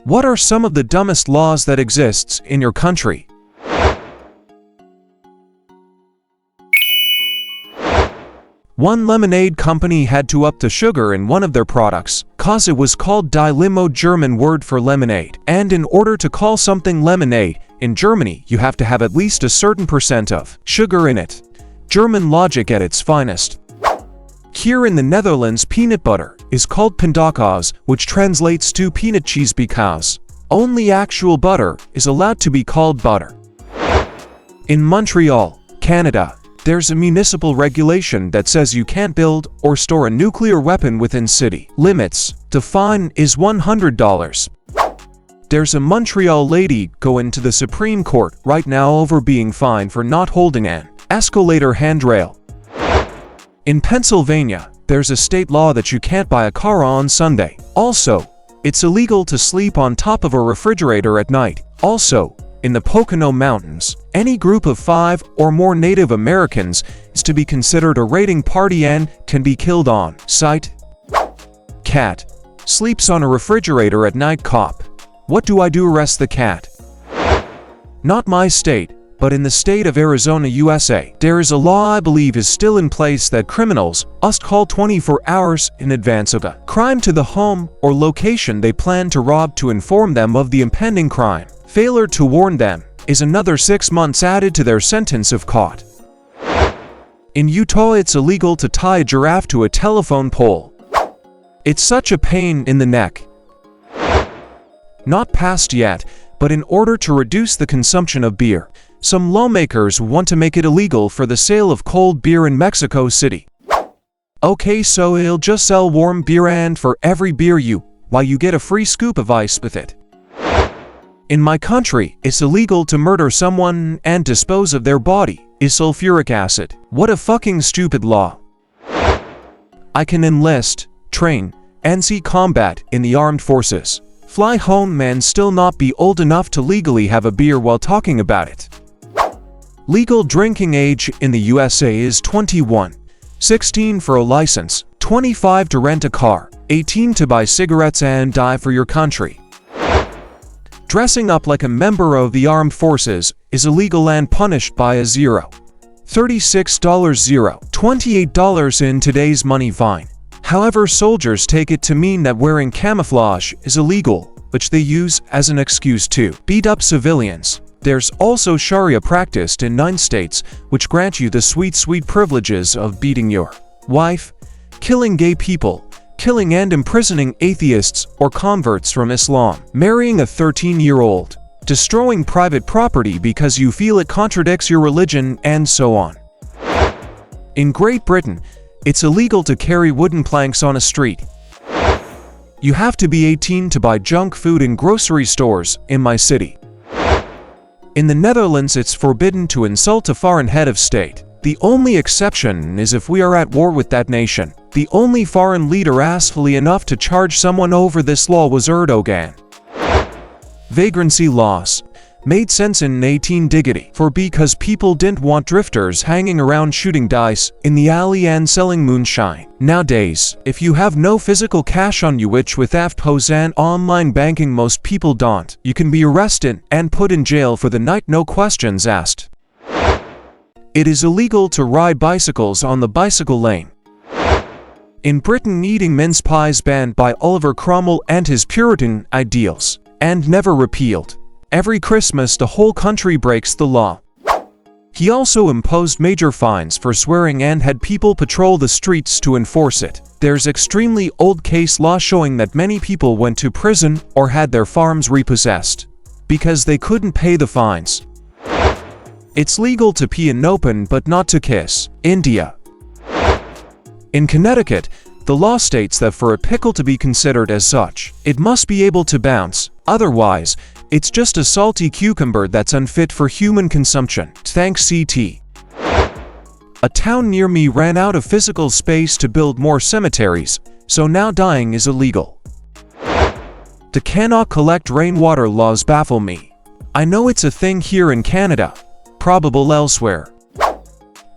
What are some of the dumbest laws that exists in your country? One lemonade company had to up the sugar in one of their products, cause it was called Die Limo, German word for lemonade. And in order to call something lemonade, in Germany you have to have at least a certain percent of sugar in it. German logic at its finest. Here in the Netherlands, peanut butter is called pindakaas, which translates to peanut cheese because only actual butter is allowed to be called butter. In Montreal, Canada, there's a municipal regulation that says you can't build or store a nuclear weapon within city limits. The fine is $100. There's a Montreal lady going to the Supreme Court right now over being fined for not holding an escalator handrail. In Pennsylvania, there's a state law that you can't buy a car on Sunday. Also, it's illegal to sleep on top of a refrigerator at night. Also, in the Pocono Mountains, any group of 5 or more Native Americans is to be considered a raiding party and can be killed on sight. Cat sleeps on a refrigerator at night. Cop: what do I do? Arrest the cat. Not my state, but in the state of Arizona, USA, there is a law I believe is still in place that criminals must call 24 hours in advance of a crime to the home or location they plan to rob to inform them of the impending crime. Failure to warn them is another 6 months added to their sentence if caught. In Utah, it's illegal to tie a giraffe to a telephone pole. It's such a pain in the neck. Not passed yet, but in order to reduce the consumption of beer, some lawmakers want to make it illegal for the sale of cold beer in Mexico City. Okay, so it'll just sell warm beer, and for every beer you buy, you get a free scoop of ice with it. In my country, it's illegal to murder someone and dispose of their body is sulfuric acid. What a fucking stupid law. I can enlist, train, and see combat in the armed forces, fly home, and still not be old enough to legally have a beer while talking about it. Legal drinking age in the USA is 21, 16 for a license, 25 to rent a car, 18 to buy cigarettes and die for your country. Dressing up like a member of the armed forces is illegal and punished by a $36 $28 in today's money fine. However, soldiers take it to mean that wearing camouflage is illegal, which they use as an excuse to beat up civilians. There's also Sharia practiced in 9 states, which grant you the sweet privileges of beating your wife, killing gay people, killing and imprisoning atheists or converts from Islam, marrying a 13-year-old, destroying private property because you feel it contradicts your religion, and so on. In Great Britain, it's illegal to carry wooden planks on a street. You have to be 18 to buy junk food in grocery stores in my city. In the Netherlands, it's forbidden to insult a foreign head of state. The only exception is if we are at war with that nation. The only foreign leader asshole enough to charge someone over this law was Erdogan. Vagrancy laws made sense in 18 for because people didn't want drifters hanging around shooting dice in the alley and selling moonshine. Nowadays, if you have no physical cash on you, which with FPOS and online banking most people don't, you can be arrested and put in jail for the night, no questions asked. It is illegal to ride bicycles on the bicycle lane. In Britain, eating mince pies banned by Oliver Cromwell and his Puritan ideals, and never repealed. Every Christmas the whole country breaks the law. He also imposed major fines for swearing and had people patrol the streets to enforce it. There's extremely old case law showing that many people went to prison or had their farms repossessed because they couldn't pay the fines. It's legal to pee in open but not to kiss. India. In Connecticut, the law states that for a pickle to be considered as such, it must be able to bounce. Otherwise, it's just a salty cucumber that's unfit for human consumption. Thanks CT. A town near me ran out of physical space to build more cemeteries, so now dying is illegal. The cannot collect rainwater laws baffle me. I know it's a thing here in Canada, probable elsewhere.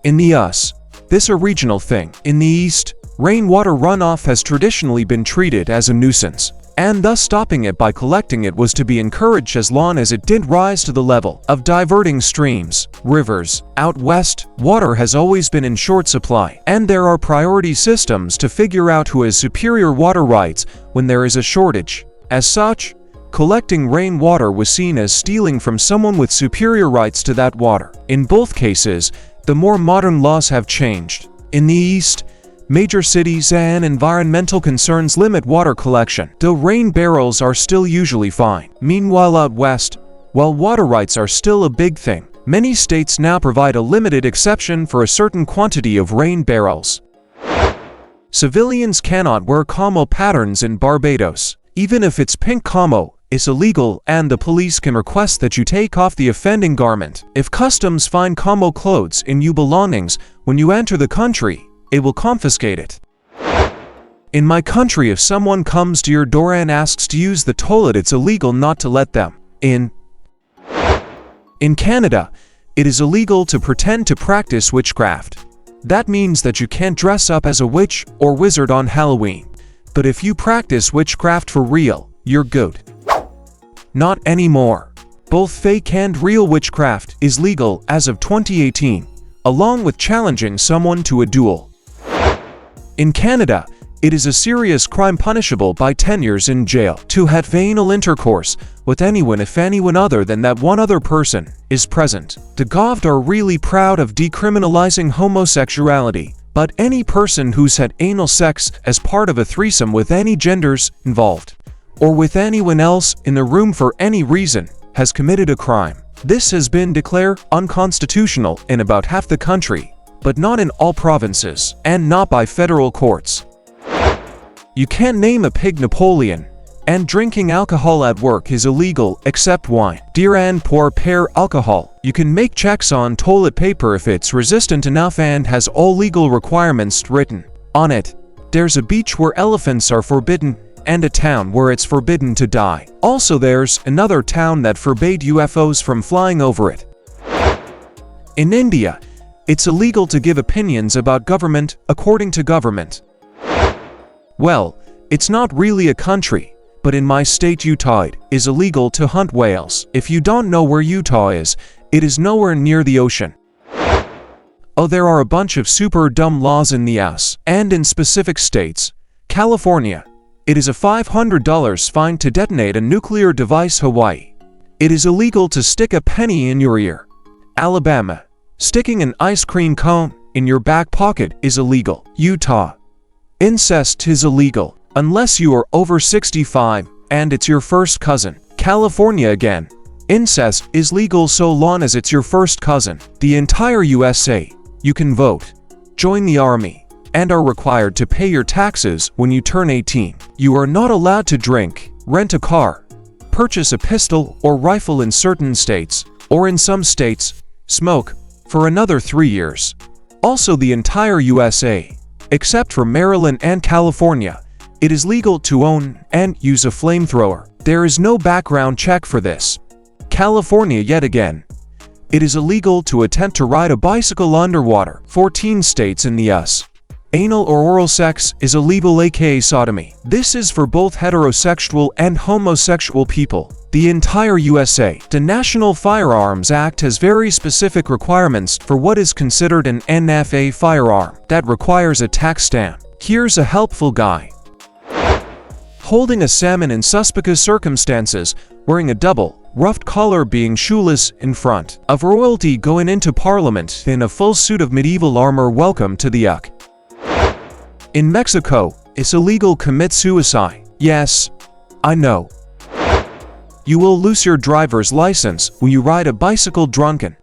In the US, this a regional thing. In the East, rainwater runoff has traditionally been treated as a nuisance. and thus stopping it by collecting it was to be encouraged as long as it didn't rise to the level of diverting streams, rivers. Out west, water has always been in short supply, and there are priority systems to figure out who has superior water rights when there is a shortage. As such, collecting rainwater was seen as stealing from someone with superior rights to that water. In both cases, the more modern laws have changed. In the East, major cities and environmental concerns limit water collection, though rain barrels are still usually fine. Meanwhile out west, while water rights are still a big thing, many states now provide a limited exception for a certain quantity of rain barrels. Civilians cannot wear camo patterns in Barbados. Even if it's pink camo, it's illegal, and the police can request that you take off the offending garment. If customs find camo clothes in your belongings when you enter the country, it will confiscate it. In my country, if someone comes to your door and asks to use the toilet, it's illegal not to let them in. In Canada, it is illegal to pretend to practice witchcraft. That means that you can't dress up as a witch or wizard on Halloween. But if you practice witchcraft for real, you're good. Not anymore. Both fake and real witchcraft is legal as of 2018, along with challenging someone to a duel. In Canada, it is a serious crime punishable by 10 years in jail to have anal intercourse with anyone if anyone other than that one other person is present. The government are really proud of decriminalizing homosexuality, but any person who's had anal sex as part of a threesome with any genders involved, or with anyone else in the room for any reason, has committed a crime. This has been declared unconstitutional in about half the country, but not in all provinces, and not by federal courts. You can't name a pig Napoleon, and drinking alcohol at work is illegal except wine. Dear and pour pear alcohol. You can make checks on toilet paper if it's resistant enough and has all legal requirements written on it. There's a beach where elephants are forbidden, and a town where it's forbidden to die. Also, there's another town that forbade UFOs from flying over it. In India, it's illegal to give opinions about government according to government. Well, it's not really a country, but in my state Utah it is illegal to hunt whales. If you don't know where Utah is, it is nowhere near the ocean. Oh, there are a bunch of super dumb laws in the US, and in specific states. California, it is a $500 fine to detonate a nuclear device. Hawaii, it is illegal to stick a penny in your ear. Alabama, sticking an ice cream cone in your back pocket is illegal. Utah, incest is illegal unless you are over 65 and it's your first cousin. California again, incest is legal so long as it's your first cousin. The entire USA, you can vote, join the army, and are required to pay your taxes when you turn 18. You are not allowed to drink, rent a car, purchase a pistol or rifle in certain states, or in some states, smoke, for another 3 years. Also, the entire USA, except for Maryland and California, it is legal to own and use a flamethrower. There is no background check for this. California yet again, it is illegal to attempt to ride a bicycle underwater. 14 states in the US. Anal or oral sex is illegal, aka sodomy. This is for both heterosexual and homosexual people. The entire USA. The National Firearms Act has very specific requirements for what is considered an NFA firearm that requires a tax stamp. Here's a helpful guide. Holding a salmon in suspicious circumstances, wearing a double, ruffed collar, being shoeless in front of royalty, going into parliament in a full suit of medieval armor. Welcome to the yuck. In Mexico, it's illegal to commit suicide. Yes, I know. You will lose your driver's license when you ride a bicycle drunken.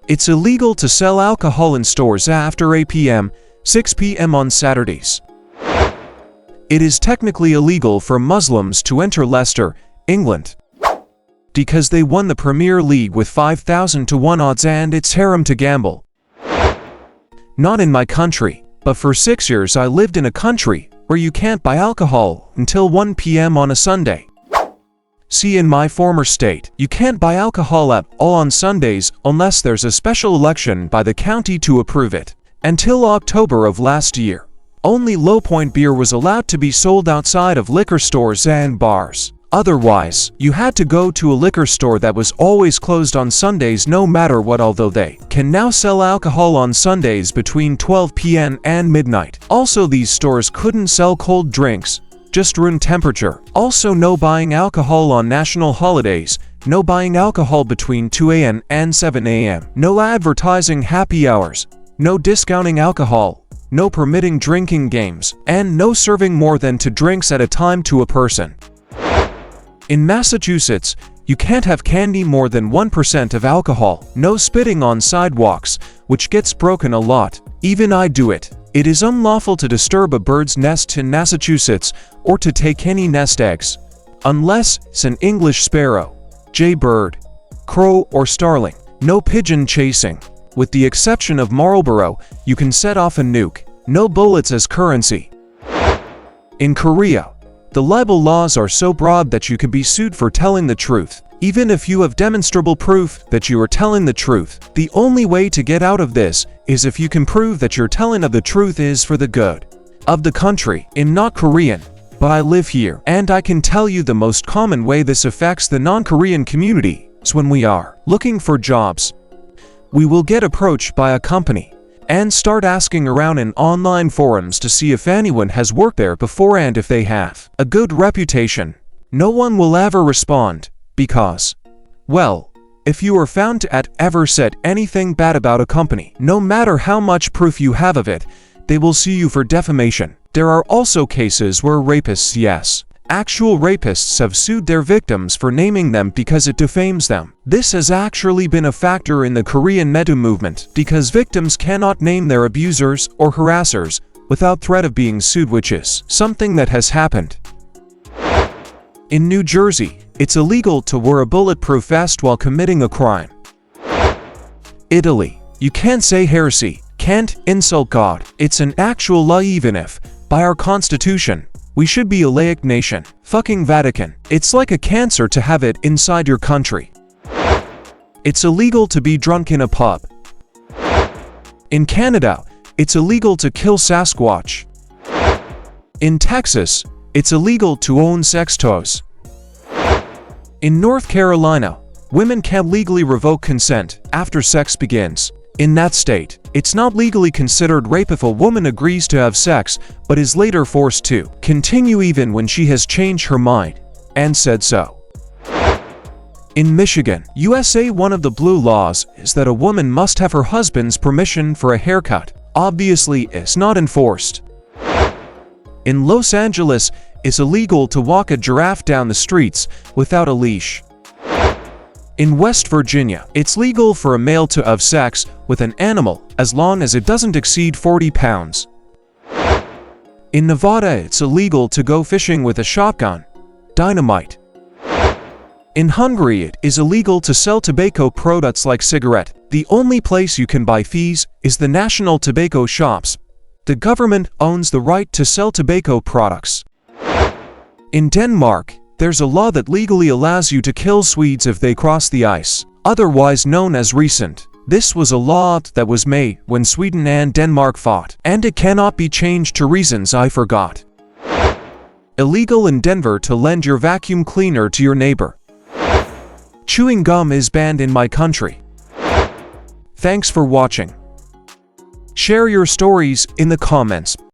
It's illegal to sell alcohol in stores after 8 p.m., 6 p.m. on Saturdays. It is technically illegal for Muslims to enter Leicester, England, because they won the Premier League with 5,000 to 1 odds and it's haram to gamble. Not in my country. But for 6 years I lived in a country where you can't buy alcohol until 1 p.m. on a Sunday. See, in my former state, you can't buy alcohol at all on Sundays unless there's a special election by the county to approve it. Until October of last year, Only low-point beer was allowed to be sold outside of liquor stores and bars. Otherwise, you had to go to a liquor store that was always closed on Sundays no matter what, although they can now sell alcohol on Sundays between 12 p.m. and midnight. Also, these stores couldn't sell cold drinks, just room temperature. Also, no buying alcohol on national holidays, no buying alcohol between 2 a.m. and 7 a.m. No advertising happy hours, no discounting alcohol, no permitting drinking games, and no serving more than 2 drinks at a time to a person. In Massachusetts, you can't have candy more than 1% of alcohol. No spitting on sidewalks, which gets broken a lot. Even I do it. It is unlawful to disturb a bird's nest in Massachusetts or to take any nest eggs, unless it's an English sparrow, jaybird, crow, or starling. No pigeon chasing. With the exception of Marlboro, you can set off a nuke. No bullets as currency. In Korea, the libel laws are so broad that you can be sued for telling the truth, even if you have demonstrable proof that you are telling the truth. The only way to get out of this is if you can prove that your telling of the truth is for the good of the country. I'm not Korean, but I live here, and I can tell you the most common way this affects the non-Korean community is when we are looking for jobs. We will get approached by a company and start asking around in online forums to see if anyone has worked there before, and if they have a good reputation. No one will ever respond because, well, if you are found to have ever said anything bad about a company, no matter how much proof you have of it, they will sue you for defamation. There are also cases where rapists, yes, actual rapists, have sued their victims for naming them because it defames them. This has actually been a factor in the Korean MeToo movement, because victims cannot name their abusers or harassers without threat of being sued, which is something that has happened. In New Jersey, it's illegal to wear a bulletproof vest while committing a crime. Italy, you can't say heresy, can't insult God. It's an actual law, even if, by our constitution, we should be a laic nation. Fucking Vatican. It's like a cancer to have it inside your country. It's illegal to be drunk in a pub. In Canada, it's illegal to kill Sasquatch. In Texas, it's illegal to own sex toys. In North Carolina, women can't legally revoke consent after sex begins. In that state, it's not legally considered rape if a woman agrees to have sex but is later forced to continue even when she has changed her mind and said so. In Michigan, USA, one of the blue laws is that a woman must have her husband's permission for a haircut. Obviously, it's not enforced. In Los Angeles, it's illegal to walk a giraffe down the streets without a leash. In West Virginia, it's legal for a male to have sex with an animal as long as it doesn't exceed 40 pounds. In Nevada, it's illegal to go fishing with a shotgun, dynamite. In Hungary, it is illegal to sell tobacco products like cigarette. The only place you can buy these is the national tobacco shops. The government owns the right to sell tobacco products. In Denmark, there's a law that legally allows you to kill Swedes if they cross the ice, otherwise known as recent. This was a law that was made when Sweden and Denmark fought, and it cannot be changed to reasons I forgot. Illegal in Denver to lend your vacuum cleaner to your neighbor. Chewing gum is banned in my country. Thanks for watching. Share your stories in the comments.